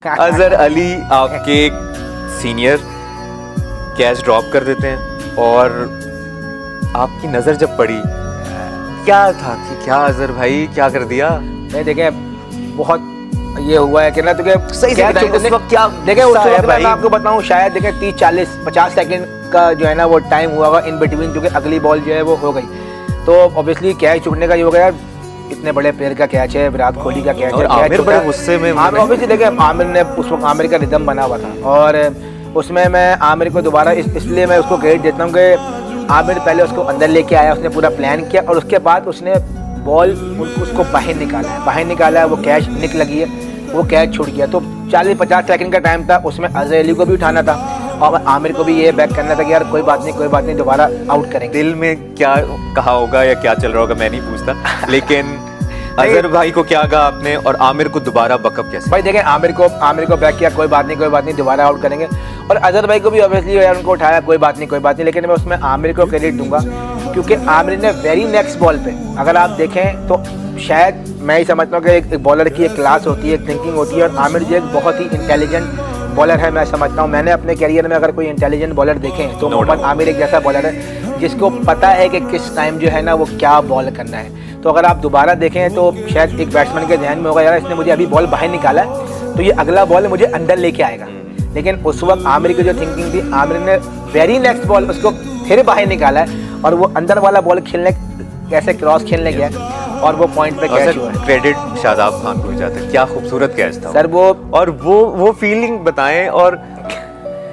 अजहर अली आपके senior catch drop कर देते हैं और आपकी नज़र जब पड़ी क्या था कि क्या अजहर भाई क्या कर दिया? नहीं देखे बहुत ये हुआ है कि ना, तो सही से बताइए उस वक्त क्या देखे उस गुस्सा है वक्त भाई? मैं आपको बताऊं, शायद देखे 30 40 50 सेकंड का जो है ना वो टाइम हुआ होगा इन बिटवीन, जो कि अगली बॉल जो है वो हो गई। तो ऑब्वियसली कैच छूटने का ये हो गया, इतने बड़े प्लेयर का कैच है, विराट कोहली का कैच है, आमिर बड़े गुस्से में ऑब्वियसली देखे आमिर ने उस वक्त आमिर का रिदम बना हुआ था और उसमें मैं आमिर को दोबारा इसलिए मैं उसको क्रेडिट देता हूँ कि आमिर पहले उसको अंदर लेके आया, उसने पूरा प्लान किया और उसके बाद उसने बॉल उसको बाहर निकाला है, वो कैच निक लगी है, वो कैच छूट गया। तो 40-50 सेकंड का टाइम था, उसमें अजहर अली को भी उठाना था और आमिर को भी ये बैक करना था कि यार कोई बात नहीं दोबारा आउट करेंगे। दिल में क्या कहा होगा या क्या चल रहा होगा मैं नहीं पूछता, लेकिन अजहर भाई को क्या कहा आपने और आमिर को दोबारा बकअप कैसे? भाई देखें आमिर को बैक किया, कोई बात नहीं दोबारा आउट करेंगे, और अजहर भाई को भी ऑब्वियसली यार उनको उठाया, कोई बात नहीं, लेकिन मैं उसमें आमिर को क्रेडिट दूंगा क्योंकि आमिर ने वेरी नेक्स्ट बॉल पे, अगर आप देखें तो शायद मैं ही समझता हूँ कि एक बॉलर की एक क्लास होती है, एक थिंकिंग होती है, और आमिर जी एक बहुत ही इंटेलिजेंट बॉलर है। मैं समझता हूँ मैंने अपने कैरियर में अगर कोई इंटेलिजेंट बॉलर देखें तो मोहम्मद आमिर एक जैसा बॉलर है जिसको पता है कि किस टाइम जो है ना वो क्या बॉल करना है। तो अगर आप दोबारा देखें तो शायद एक बैट्समैन के ध्यान में होगा यार इसने मुझे अभी बॉल बाहर निकाला है तो ये अगला बॉल मुझे अंदर लेके आएगा, लेकिन उस वक्त आमिर की जो थिंकिंग थी, आमिर ने वेरी नेक्स्ट बॉल उसको फिर बाहर निकाला है और वो अंदर वाला बॉल खेलने कैसे क्रॉस खेलने गया और वो पॉइंट पे कैच हुआ है। क्रेडिट शादाब खान को जाता है, क्या खूबसूरत कैच था सर वो फीलिंग बताएं, और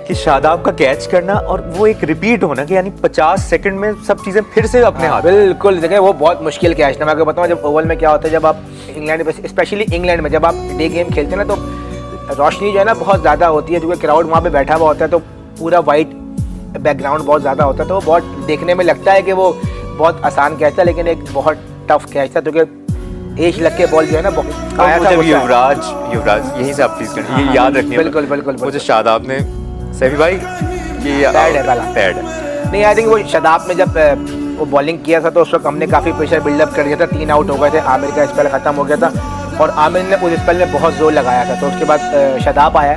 कि शादाब का कैच करना और वो एक रिपीट होना कि यानी 50 सेकंड में सब चीजें फिर से अपने हाथ। बिल्कुल देखें वो बहुत मुश्किल कैच था। मैं आपको बताऊं जब ओवल में क्या होता है, जब आप इंग्लैंड में स्पेशली इंग्लैंड में जब आप डे गेम खेलते हैं ना तो रोशनी जो है ना बहुत ज़्यादा होती है, क्योंकि क्राउड वहाँ पे बैठा हुआ होता है तो पूरा वाइट बैकग्राउंड बहुत ज़्यादा होता है, तो वो बहुत देखने में लगता है कि वो बहुत आसान कैच था, लेकिन एक बहुत टफ कैच था क्योंकि एज लग के बॉल जो है ना बहुत आया था। युवराज यहीं से आप प्लीज करें, ये याद रखिए बिल्कुल मुझे शादाब ने सभी भाई कि पैड है नहीं, आई थिंक वो शादाब में जब वो बॉलिंग किया था तो उस वक्त हमने काफ़ी प्रेशर बिल्डअप कर दिया था, 3 आउट हो गए थे, आमिर का स्पेल ख़त्म हो गया था और आमिर ने उस स्पेल में बहुत जोर लगाया था। तो उसके बाद शादाब आया,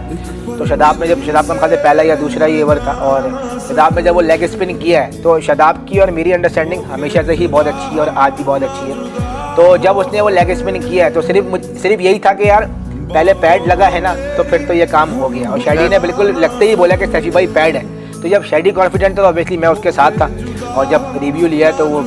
तो शादाब का हम खाते पहला या दूसरा ही ओवर था, और शादाब में जब वो लेग स्पिन किया है तो शादाब की और मेरी अंडरस्टैंडिंग हमेशा से ही बहुत अच्छी है और आज भी बहुत अच्छी है। तो जब उसने वो लेग स्पिन किया है तो सिर्फ यही था कि यार पहले पैड लगा है ना तो फिर तो ये काम हो गया, और शैडी ने बिल्कुल लगते ही बोला कि शशि भाई पैड है, तो जब शैडी कॉन्फिडेंट था तो ऑब्वियसली मैं उसके साथ था, और जब रिव्यू लिया तो वो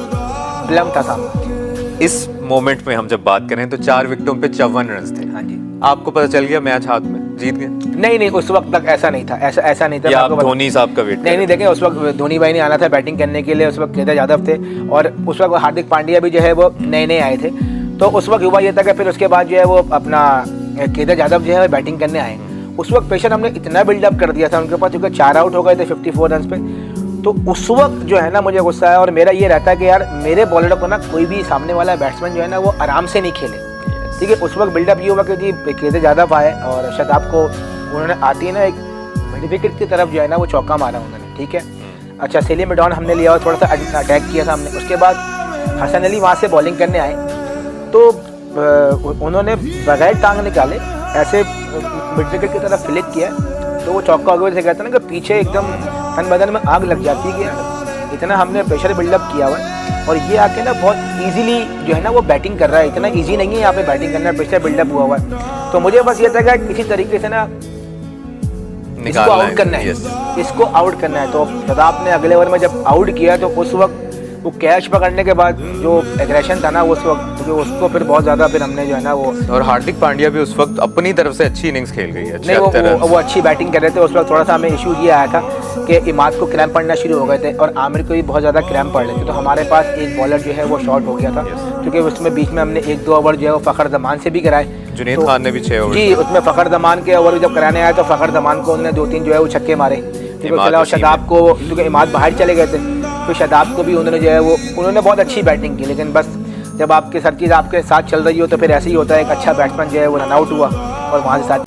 फिल्म था सामने। इस मोमेंट में हम जब बात करें तो 4 विकेटों पे 54 रन थे। हाँ जी, आपको पता चल गया मैच हाथ में जीत गए? नहीं उस वक्त तक ऐसा नहीं था, ऐसा नहीं था। या आप धोनी साहब का वेट? नहीं देखें उस वक्त धोनी भाई ने आना था बैटिंग करने के लिए, उस वक्त केदार यादव थे और उस वक्त हार्दिक पांड्या भी जो है वो नए आए थे। तो उस वक्त हुआ ये था कि फिर उसके बाद जो है वो अपना केदार यादव जो है बैटिंग करने आए। उस वक्त प्रेशर हमने इतना बिल्डअप कर दिया था उनके पास, क्योंकि 4 आउट हो गए थे 54 रन पे। तो उस वक्त जो है ना मुझे गुस्सा है, और मेरा ये रहता है कि यार मेरे बॉलर को ना कोई भी सामने वाला बैट्समैन जो है ना वो आराम से नहीं खेले, ठीक है। उस वक्त बिल्डअप ये हुआ कि जी केदार यादव आए और शादाब को उन्होंने आती है ना एक मिड विकेट की तरफ जो है ना वो चौका मारा उन्होंने, ठीक है। अच्छा सेलिम मिडॉन हमने लिया और थोड़ा सा अटैक किया था हमने। उसके बाद हसन अली वहाँ से बॉलिंग करने आए तो उन्होंने बगैर टांग निकाले ऐसे मिड विकेट की तरफ फ्लिक किया तो वो चौका हो गया। जैसे कहते हैं ना कि पीछे एकदम तन बदन में आग लग जाती है कि यार इतना हमने प्रेशर बिल्डअप किया हुआ है और ये आके ना बहुत इजीली जो है ना वो बैटिंग कर रहा है। इतना इजी नहीं है यहाँ पे बैटिंग करना, प्रेशर बिल्डअप हुआ है। तो मुझे बस ये था कि किसी तरीके से ना इसको आउट करना है, इसको आउट करना है। तो शादाब ने अगले ओवर में जब आउट किया तो उस वक्त वो कैच पकड़ने के बाद जो एग्रेशन था ना उस वक्त तो उसको फिर बहुत ज़्यादा फिर हमने जो है ना वो, और हार्दिक पांड्या भी उस वक्त अपनी तरफ से अच्छी इनिंग्स खेल गई है। नहीं वो अच्छी बैटिंग कर रहे थे। उस वक्त थोड़ा सा हमें इशू ये आया था कि इमाद को क्रैम्प पड़ना शुरू हो गए थे और आमिर को भी बहुत ज़्यादा क्रैम्प पड़ रहे थे, तो हमारे पास एक बॉलर जो है वो शॉर्ट हो गया था, क्योंकि उसमें बीच में हमने 1-2 ओवर जो है वो फ़खर जमान से भी कराए। जुनैद खान ने भी 6 ओवर जी, उसमें फ़खर जमान के ओवर जब कराने आए तो फ़खर जमान को उन्होंने 2-3 जो है वो छक्के मारे, क्योंकि शादाब को क्योंकि इमाद बाहर चले गए थे, तो शादाब को भी उन्होंने जो है वो उन्होंने बहुत अच्छी बैटिंग की। लेकिन बस जब आपके हर चीज़ आपके साथ चल रही हो तो फिर ऐसे ही होता है, एक अच्छा बैट्समैन जो है वो रन आउट हुआ और वहाँ से साथ